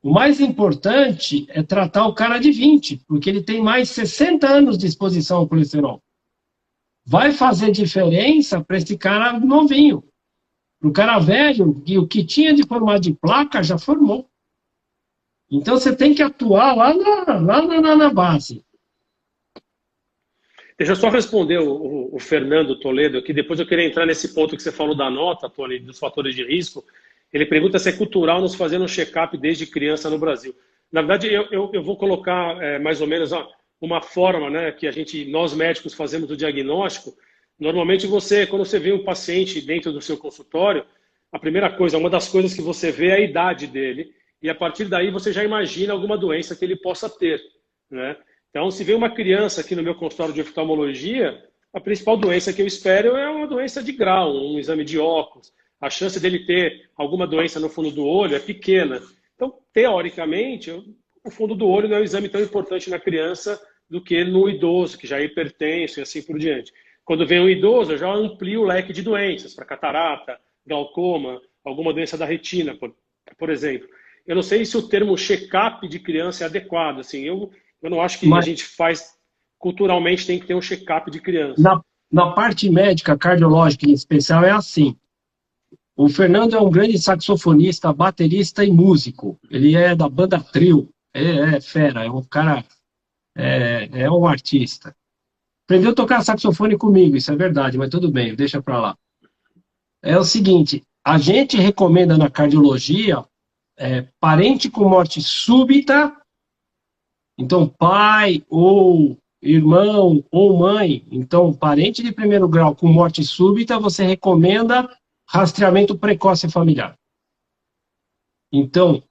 O mais importante é tratar o cara de 20, porque ele tem mais 60 anos de exposição ao colesterol. Vai fazer diferença para esse cara novinho. Para o cara velho, o que tinha de formar de placa já formou. Então você tem que atuar lá na base. Deixa eu só responder o Fernando Toledo aqui, depois eu queria entrar nesse ponto que você falou da nota, Tony, dos fatores de risco. Ele pergunta se é cultural nos fazer um check-up desde criança no Brasil. Na verdade, eu vou colocar mais ou menos uma forma, né, que nós médicos fazemos o diagnóstico. Normalmente quando você vê um paciente dentro do seu consultório, a primeira coisa, uma das coisas que você vê é a idade dele, e a partir daí você já imagina alguma doença que ele possa ter, né? Então, se vem uma criança aqui no meu consultório de oftalmologia, a principal doença que eu espero é uma doença de grau, um exame de óculos. A chance dele ter alguma doença no fundo do olho é pequena. Então, teoricamente, o fundo do olho não é um exame tão importante na criança do que no idoso, que já é hipertenso e assim por diante. Quando vem um idoso, eu já amplio o leque de doenças, para catarata, glaucoma, alguma doença da retina, por exemplo. Eu não sei se o termo check-up de criança é adequado. Assim, eu não acho que a gente faz, culturalmente, tem que ter um check-up de criança. Na parte médica, cardiológica em especial, é assim. O Fernando é um grande saxofonista, baterista e músico. Ele é da banda Trio. É fera, é um cara, é um artista. Aprendeu a tocar saxofone comigo, isso é verdade, mas tudo bem, deixa pra lá. É o seguinte, a gente recomenda na cardiologia parente com morte súbita, então pai ou irmão ou mãe, então parente de primeiro grau com morte súbita, você recomenda rastreamento precoce familiar. Então,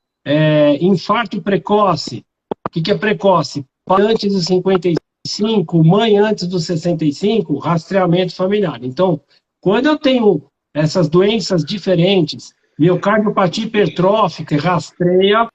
infarto precoce, o que é precoce? Pai antes dos 55, mãe antes dos 65, rastreamento familiar. Então, quando eu tenho essas doenças diferentes, miocardiopatia hipertrófica, rastreia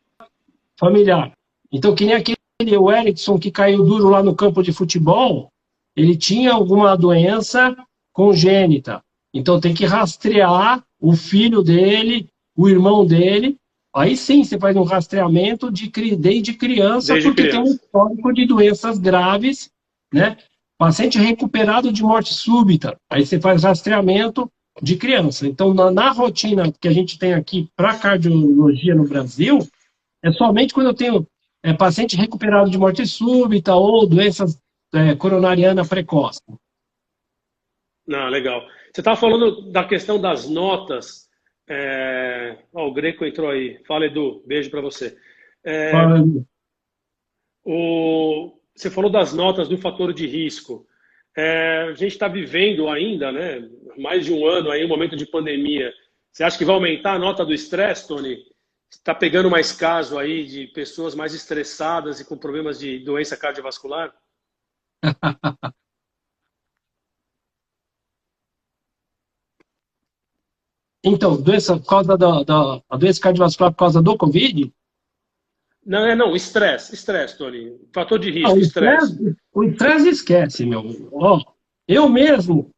familiar. Então, que nem o Erickson que caiu duro lá no campo de futebol, ele tinha alguma doença congênita. Então, tem que rastrear o filho dele, o irmão dele. Aí sim, você faz um rastreamento desde criança, porque tem um histórico de doenças graves, né? Paciente recuperado de morte súbita. Aí você faz rastreamento de criança. Então, na rotina que a gente tem aqui para cardiologia no Brasil, é somente quando eu tenho paciente recuperado de morte súbita ou doenças coronariana precoce. Não, legal. Você estava falando da questão das notas. O Greco entrou aí. Fala, Edu. Beijo para você. Fala. Você falou das notas do fator de risco. A gente está vivendo ainda, né, mais de um ano aí, um momento de pandemia. Você acha que vai aumentar a nota do estresse, Tony? Está pegando mais caso aí de pessoas mais estressadas e com problemas de doença cardiovascular? Então, doença por causa a doença cardiovascular por causa do Covid? Não, estresse, Tony. Fator de risco, estresse. O estresse esquece, meu. Eu mesmo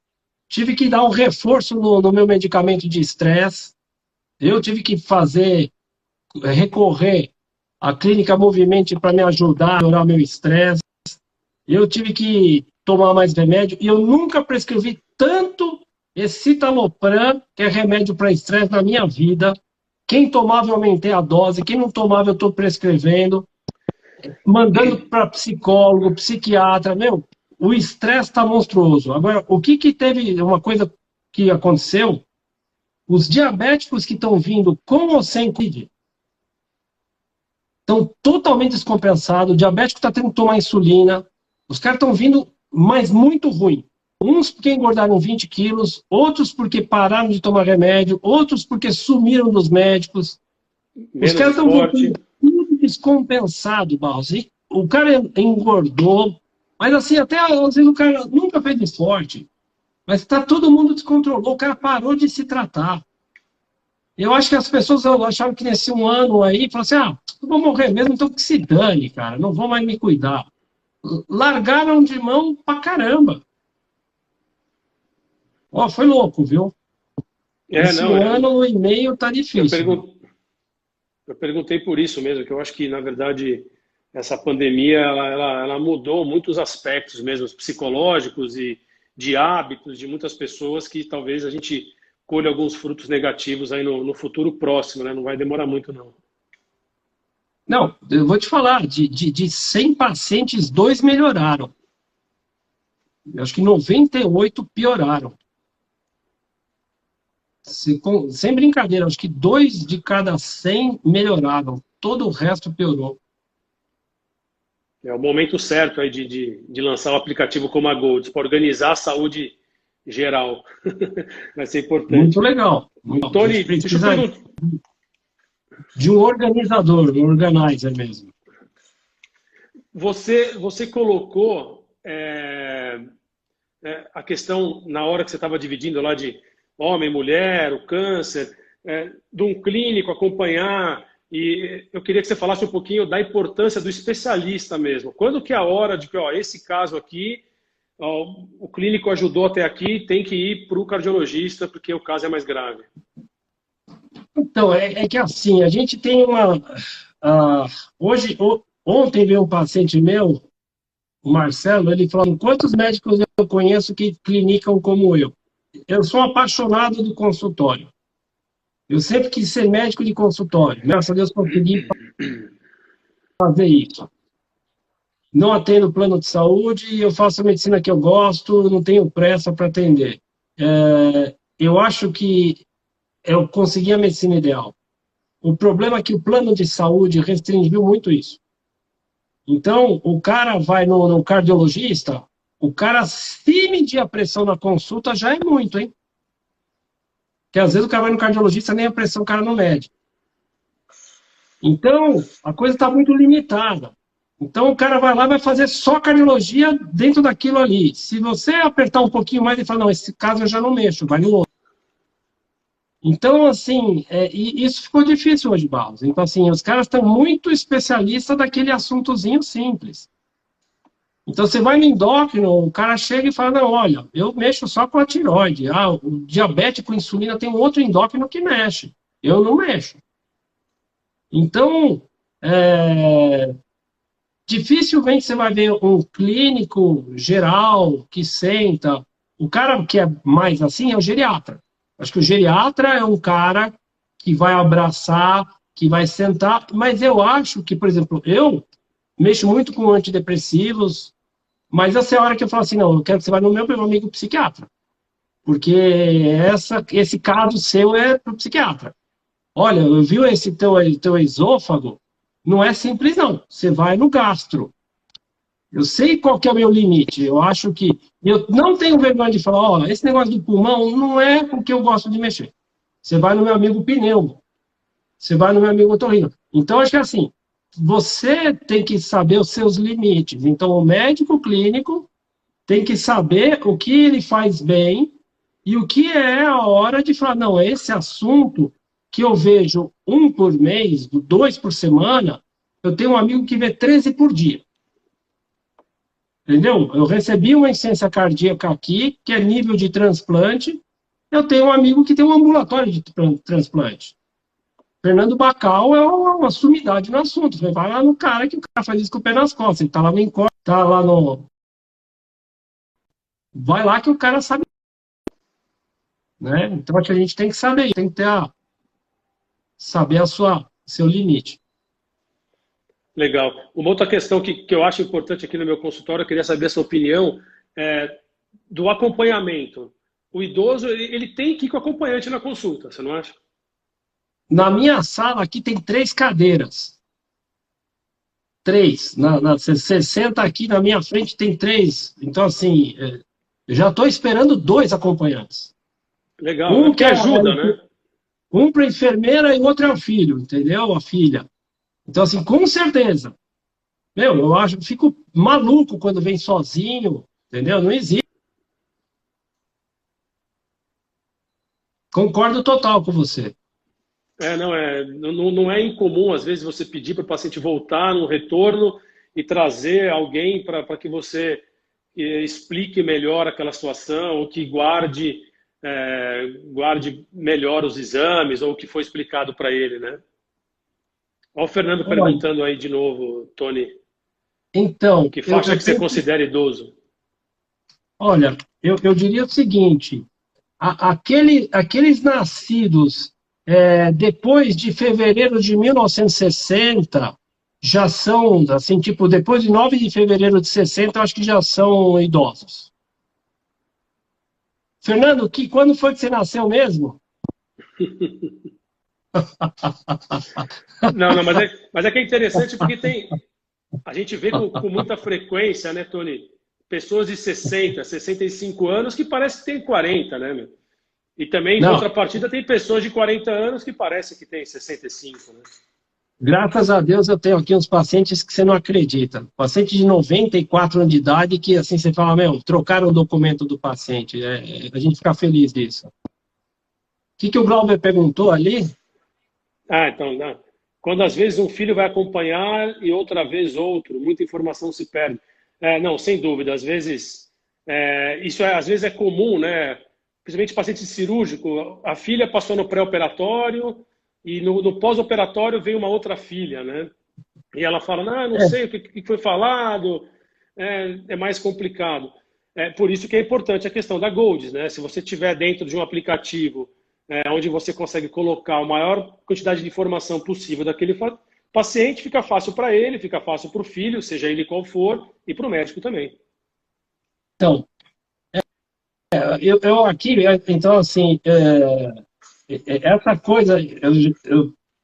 tive que dar um reforço no meu medicamento de estresse. Eu tive que recorrer à clínica Movimento para me ajudar a melhorar meu estresse. Eu tive que tomar mais remédio. E eu nunca prescrevi tanto escitalopram, que é remédio para estresse, na minha vida. Quem tomava, eu aumentei a dose. Quem não tomava, eu estou prescrevendo. Mandando para psicólogo, psiquiatra. Meu, o estresse está monstruoso. Agora, o que teve, uma coisa que aconteceu, os diabéticos que estão vindo com ou sem Covid estão totalmente descompensados. O diabético está tendo que tomar insulina. Os caras estão vindo, mas muito ruim. Uns porque engordaram 20 quilos, outros porque pararam de tomar remédio, outros porque sumiram dos médicos. Os caras estão vindo tudo descompensado, Barros. O cara engordou, mas assim, até às vezes o cara nunca fez esporte, mas tá todo mundo descontrolou, o cara parou de se tratar. Eu acho que as pessoas achavam que nesse um ano aí, falaram assim, eu vou morrer mesmo, então que se dane, cara, não vou mais me cuidar. Largaram de mão pra caramba. Foi louco, viu? Esse ano e meio tá difícil. Eu perguntei por isso mesmo, que eu acho que, na verdade, essa pandemia ela mudou muitos aspectos mesmo, psicológicos e de hábitos de muitas pessoas, que talvez a gente colha alguns frutos negativos aí no futuro próximo, né? Não vai demorar muito, não. Não, eu vou te falar, de 100 pacientes, 2 melhoraram. Eu acho que 98 pioraram. Sem brincadeira, acho que 2 de cada 100 melhoraram. Todo o resto piorou. É o momento certo aí de lançar o aplicativo como a Gold, para organizar a saúde geral. Vai ser importante. Muito legal. Tony, deixa eu perguntar. De um organizador, um organizer mesmo. Você colocou a questão, na hora que você estava dividindo lá de homem, mulher, o câncer, de um clínico acompanhar, e eu queria que você falasse um pouquinho da importância do especialista mesmo. Quando que é a hora de que, esse caso aqui, o clínico ajudou até aqui, tem que ir para o cardiologista, porque o caso é mais grave? Então, é que assim, a gente tem ontem veio um paciente meu, o Marcelo, ele falou, quantos médicos eu conheço que clinicam como eu? Eu sou apaixonado do consultório. Eu sempre quis ser médico de consultório. Graças a Deus consegui fazer isso. Não atendo plano de saúde, eu faço a medicina que eu gosto, não tenho pressa para atender. Eu acho que eu consegui a medicina ideal. O problema é que o plano de saúde restringiu muito isso. Então, o cara vai no cardiologista, o cara, se medir a pressão na consulta, já é muito, hein? Porque às vezes o cara vai no cardiologista, nem a pressão o cara não mede. Então, a coisa está muito limitada. Então, o cara vai lá e vai fazer só cardiologia dentro daquilo ali. Se você apertar um pouquinho mais e falar, não, esse caso eu já não mexo, vai no outro. Então, assim, e isso ficou difícil hoje, Barros. Então, assim, os caras estão muito especialistas daquele assuntozinho simples. Então, você vai no endócrino, o cara chega e fala, não, olha, eu mexo só com a tireoide. Ah, o diabético com insulina tem um outro endócrino que mexe. Eu não mexo. Então, dificilmente você vai ver um clínico geral que senta. O cara que é mais assim é o geriatra. Acho que o geriatra é um cara que vai abraçar, que vai sentar. Mas eu acho que, por exemplo, eu mexo muito com antidepressivos, mas essa é a hora que eu falo assim, não, eu quero que você vá no meu amigo psiquiatra. Porque esse caso seu é para o psiquiatra. Olha, eu vi esse teu esôfago, não é simples, não. Você vai no gastro. Eu sei qual que é o meu limite. Eu acho que... Eu não tenho vergonha de falar, ó, esse negócio do pulmão não é o que eu gosto de mexer. Você vai no meu amigo pneumo. Você vai no meu amigo otorrino. Então, acho que assim, você tem que saber os seus limites. Então, o médico clínico tem que saber o que ele faz bem e o que é a hora de falar, não, esse assunto que eu vejo 1 por mês, 2 por semana, eu tenho um amigo que vê 13 por dia. Entendeu? Eu recebi uma insuficiência cardíaca aqui, que é nível de transplante. Eu tenho um amigo que tem um ambulatório de transplante. Fernando Bacal é uma sumidade no assunto. Você vai lá no cara que o cara faz isso com o pé nas costas. Ele está lá no encontro, está lá no... Vai lá que o cara sabe. Né? Então, acho que a gente tem que saber, tem que ter saber seu limite. Legal. Uma outra questão que eu acho importante aqui no meu consultório, eu queria saber a sua opinião, do acompanhamento. O idoso, ele tem que ir com acompanhante na consulta, você não acha? Na minha sala aqui tem 3 cadeiras. 3. Você senta aqui na minha frente, tem 3. Então, assim, eu já estou esperando 2 acompanhantes. Legal, um que ajuda, né? Um para a enfermeira e o outro é o filho, entendeu? A filha. Então, assim, com certeza. Eu fico maluco quando vem sozinho, entendeu? Não existe. Concordo total com você. Não é incomum, às vezes, você pedir para o paciente voltar no retorno e trazer alguém para que você explique melhor aquela situação, ou que guarde melhor os exames, ou o que foi explicado para ele, né? Olha o Fernando perguntando aí de novo, Tony. Então, que faixa que você considera idoso? Olha, eu diria o seguinte, aqueles nascidos depois de fevereiro de 1960 já são, assim, tipo, depois de 9 de fevereiro de 60, eu acho que já são idosos. Fernando, quando foi que você nasceu mesmo? Não, mas é que é interessante porque a gente vê com muita frequência, né, Tony? Pessoas de 60, 65 anos que parece que tem 40, né, meu? E também, em contrapartida, tem pessoas de 40 anos que parece que tem 65, né? Graças a Deus eu tenho aqui uns pacientes que você não acredita. Paciente de 94 anos de idade que, assim, você fala, trocaram o documento do paciente. A gente fica feliz disso. O que o Glauber perguntou ali? Então, não. Quando às vezes um filho vai acompanhar e outra vez outro, muita informação se perde. Não, sem dúvida, às vezes isso às vezes é comum, né? Principalmente paciente cirúrgico, a filha passou no pré-operatório e no pós-operatório veio uma outra filha, né? E ela fala, não sei o que foi falado, é mais complicado. Por isso que é importante a questão da Golds, né? Se você tiver dentro de um aplicativo onde você consegue colocar a maior quantidade de informação possível daquele paciente, fica fácil para ele, fica fácil para o filho, seja ele qual for, e para o médico também. Então, eu aqui, então, assim, essa coisa,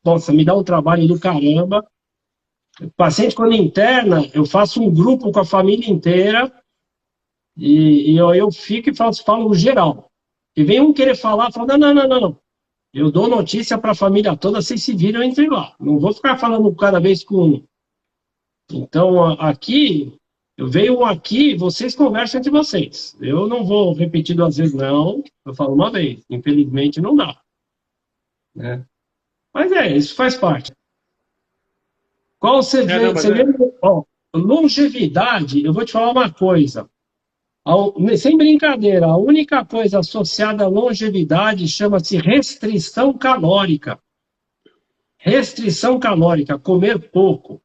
nossa, me dá um trabalho do caramba. O paciente, quando interna, eu faço um grupo com a família inteira e eu fico e falo geral. E vem um querer falar, fala, não. Eu dou notícia para a família toda, vocês se viram entre lá. Não vou ficar falando cada vez com um. Então, aqui, eu venho aqui, vocês conversam entre vocês. Eu não vou repetir 2 vezes, não. Eu falo uma vez. Infelizmente, não dá. Né? Mas isso faz parte. Qual você vê? Você vê, longevidade, eu vou te falar uma coisa. Sem brincadeira, a única coisa associada à longevidade chama-se restrição calórica. Restrição calórica, comer pouco.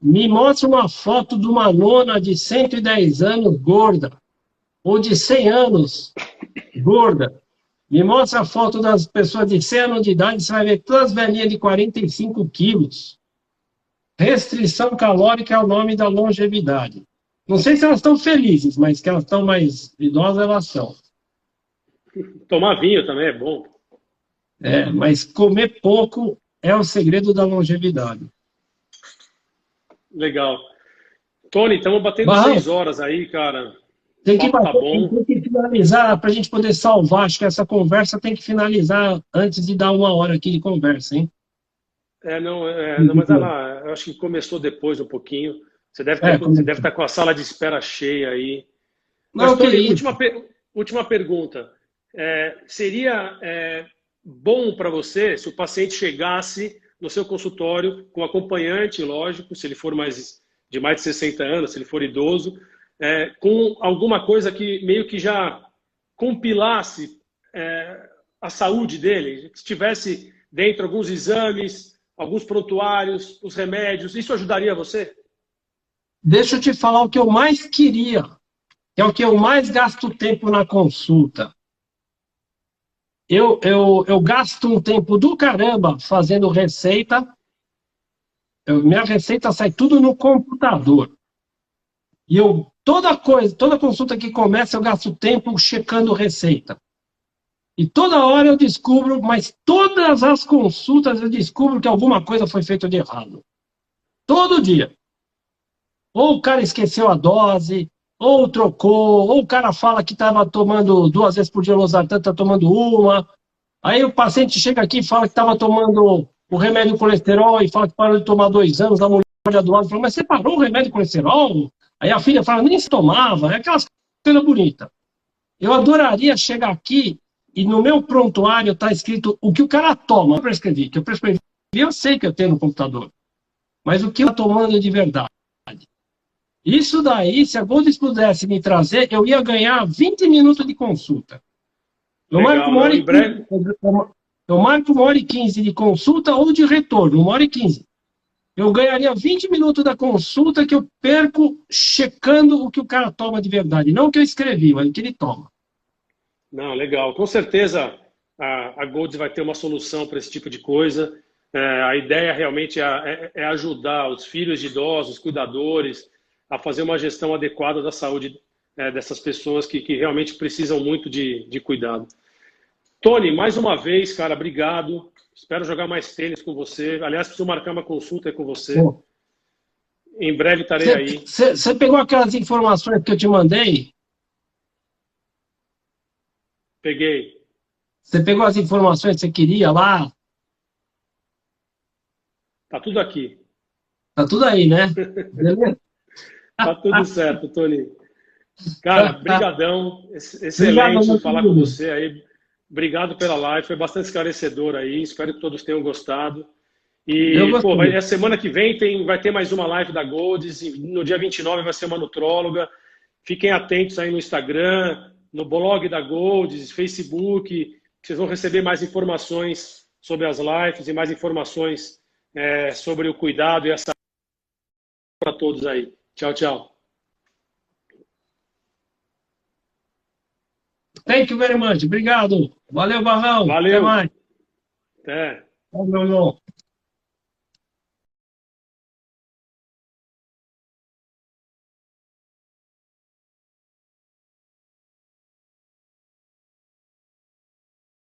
Me mostra uma foto de uma nona de 110 anos gorda, ou de 100 anos gorda. Me mostra a foto das pessoas de 100 anos de idade, você vai ver todas as velhinhas de 45 quilos. Restrição calórica é o nome da longevidade. Não sei se elas estão felizes, mas que elas estão mais idosas, elas são. Tomar vinho também é bom. Mas comer pouco é o segredo da longevidade. Legal. Tony, estamos batendo 6 horas aí, cara. Tem que finalizar para a gente poder salvar. Acho que essa conversa tem que finalizar antes de dar 1 hora aqui de conversa, hein? Não, mas eu acho que começou depois um pouquinho. Você deve estar com a sala de espera cheia aí. Mas, Tony, última pergunta. Seria bom para você se o paciente chegasse no seu consultório com acompanhante, lógico, se ele for de mais de 60 anos, se ele for idoso, com alguma coisa que meio que já compilasse a saúde dele, que tivesse dentro alguns exames, alguns prontuários, os remédios, isso ajudaria você? Deixa eu te falar o que eu mais queria, que é o que eu mais gasto tempo na consulta. Eu gasto um tempo do caramba fazendo receita. Minha receita sai tudo no computador. E toda consulta que começa, eu gasto tempo checando receita. E toda hora eu descubro, mas todas as consultas eu descubro que alguma coisa foi feita de errado. Todo dia. Ou o cara esqueceu a dose, ou trocou, ou o cara fala que estava tomando 2 vezes por dia losartano, está tomando uma. Aí o paciente chega aqui e fala que estava tomando o remédio do colesterol e fala que parou de tomar 2 anos, a mulher do lado fala, mas você parou o remédio do colesterol? Aí a filha fala, nem se tomava, é aquelas coisas bonitas. Eu adoraria chegar aqui e no meu prontuário está escrito o que o cara toma. Eu prescrevi, eu sei que eu tenho no computador, mas o que eu estou tomando de verdade. Isso daí, se a Goldes pudesse me trazer, eu ia ganhar 20 minutos de consulta. Eu marco 1h15 de consulta ou de retorno, 1h15. Eu ganharia 20 minutos da consulta que eu perco checando o que o cara toma de verdade. Não o que eu escrevi, mas o que ele toma. Não, legal. Com certeza a Golds vai ter uma solução para esse tipo de coisa. A ideia realmente é ajudar os filhos de idosos, os cuidadores, a fazer uma gestão adequada da saúde dessas pessoas que realmente precisam muito de cuidado. Tony, mais uma vez, cara, obrigado. Espero jogar mais tênis com você. Aliás, preciso marcar uma consulta com você. Pô. Em breve estarei aí. Você pegou aquelas informações que eu te mandei? Peguei. Você pegou as informações que você queria lá? Tá tudo aqui. Tá tudo aí, né? Beleza? Tá tudo certo, Tony. Cara, brigadão. Excelente falar com você aí. Obrigado pela live, foi bastante esclarecedor aí. Espero que todos tenham gostado. E, a semana que vem vai ter mais uma live da Golds. No dia 29 vai ser uma nutróloga. Fiquem atentos aí no Instagram, no blog da Golds, Facebook. Vocês vão receber mais informações sobre as lives e mais informações sobre o cuidado e a saúde para todos aí. Tchau, tchau. Thank you very much. Obrigado. Valeu, Barrão. Até Valeu. mais. Até. Tchau, meu irmão.